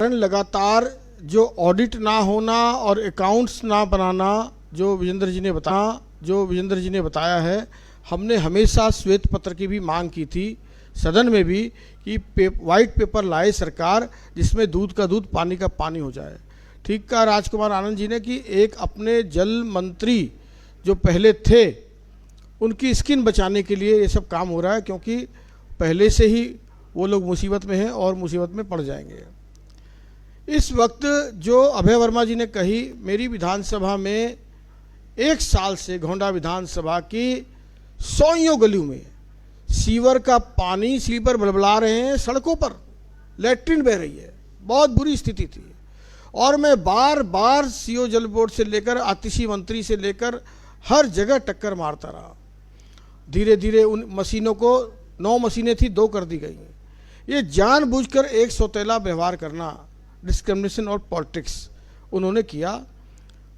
लगातार जो ऑडिट ना होना और अकाउंट्स ना बनाना जो विजेंद्र जी ने बताया है, हमने हमेशा श्वेत पत्र की भी मांग की थी सदन में भी कि वाइट पेपर लाए सरकार, जिसमें दूध का दूध पानी का पानी हो जाए। ठीक कहा राजकुमार आनंद जी ने कि एक अपने जल मंत्री जो पहले थे उनकी स्किन बचाने के लिए ये सब काम हो रहा है, क्योंकि पहले से ही वो लोग मुसीबत में हैं और मुसीबत में पड़ जाएंगे। इस वक्त जो अभय वर्मा जी ने कही, मेरी विधानसभा में 1 साल से गोंडा विधानसभा की 100 गलियों में सीवर का पानी, स्लीपर बलबला रहे हैं, सड़कों पर लैट्रिन बह रही है, बहुत बुरी स्थिति थी। और मैं बार बार सीओ जल बोर्ड से लेकर आतिशी मंत्री से लेकर हर जगह टक्कर मारता रहा। धीरे धीरे उन मशीनों को 9 मशीनें थी 2 कर दी गई। ये जानबूझकर एक सौतेला व्यवहार करना, डिस्क्रिमिनेशन और पॉलिटिक्स उन्होंने किया।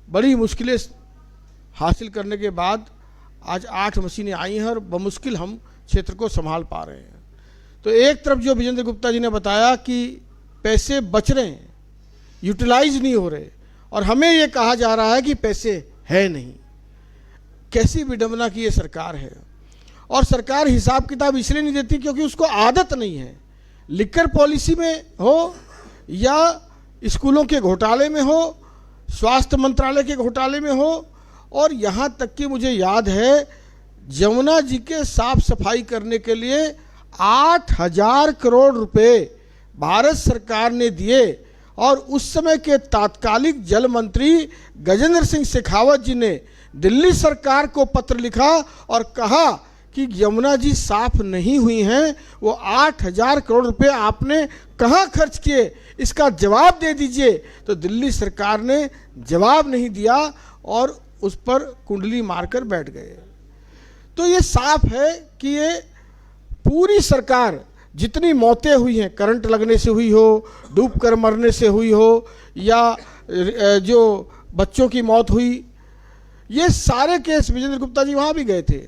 बड़ी मुश्किलें हासिल करने के बाद आज 8 मशीनें आई हैं और बमुश्किल हम क्षेत्र को संभाल पा रहे हैं। तो एक तरफ जो विजेंद्र गुप्ता जी ने बताया कि पैसे बच रहे हैं, यूटिलाइज नहीं हो रहे, और हमें ये कहा जा रहा है कि पैसे है नहीं। कैसी विडंबना की ये सरकार है। और सरकार हिसाब किताब इसलिए नहीं देती क्योंकि उसको आदत नहीं है। लिकर पॉलिसी में हो या स्कूलों के घोटाले में हो, स्वास्थ्य मंत्रालय के घोटाले में हो, और यहाँ तक कि मुझे याद है जमुना जी के साफ सफाई करने के लिए 8,000 करोड़ रुपए भारत सरकार ने दिए। और उस समय के तात्कालिक जल मंत्री गजेंद्र सिंह शेखावत जी ने दिल्ली सरकार को पत्र लिखा और कहा कि यमुना जी साफ नहीं हुई हैं, वो 8,000 करोड़ रुपए आपने कहाँ खर्च किए, इसका जवाब दे दीजिए। तो दिल्ली सरकार ने जवाब नहीं दिया और उस पर कुंडली मारकर बैठ गए। तो ये साफ है कि ये पूरी सरकार, जितनी मौतें हुई हैं, करंट लगने से हुई हो, डूब कर मरने से हुई हो, या जो बच्चों की मौत हुई, ये सारे केस विजेंद्र गुप्ता जी वहाँ भी गए थे।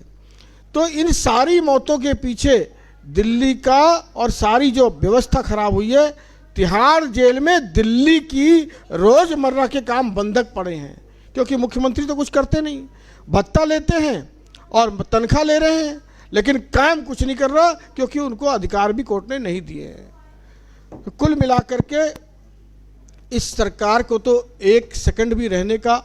तो इन सारी मौतों के पीछे दिल्ली का और सारी जो व्यवस्था खराब हुई है, तिहाड़ जेल में दिल्ली की रोजमर्रा के काम बंधक पड़े हैं, क्योंकि मुख्यमंत्री तो कुछ करते नहीं, भत्ता लेते हैं और तनख्वाह ले रहे हैं, लेकिन काम कुछ नहीं कर रहा क्योंकि उनको अधिकार भी कोर्ट ने नहीं दिए हैं। तो कुल मिलाकर के इस सरकार को तो 1 सेकंड भी रहने का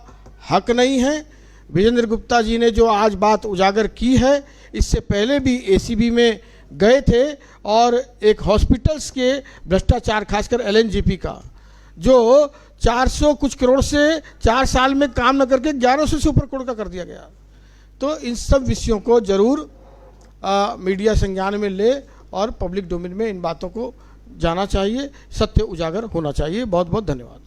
हक नहीं है। विजेंद्र गुप्ता जी ने जो आज बात उजागर की है, इससे पहले भी एसीबी में गए थे और एक हॉस्पिटल्स के भ्रष्टाचार, खासकर एलएनजेपी का, जो 400 कुछ करोड़ से 4 साल में काम न करके 1100 से ऊपर करोड़ का कर दिया गया। तो इन सब विषयों को जरूर मीडिया संज्ञान में ले और पब्लिक डोमेन में इन बातों को जाना चाहिए, सत्य उजागर होना चाहिए। बहुत बहुत धन्यवाद।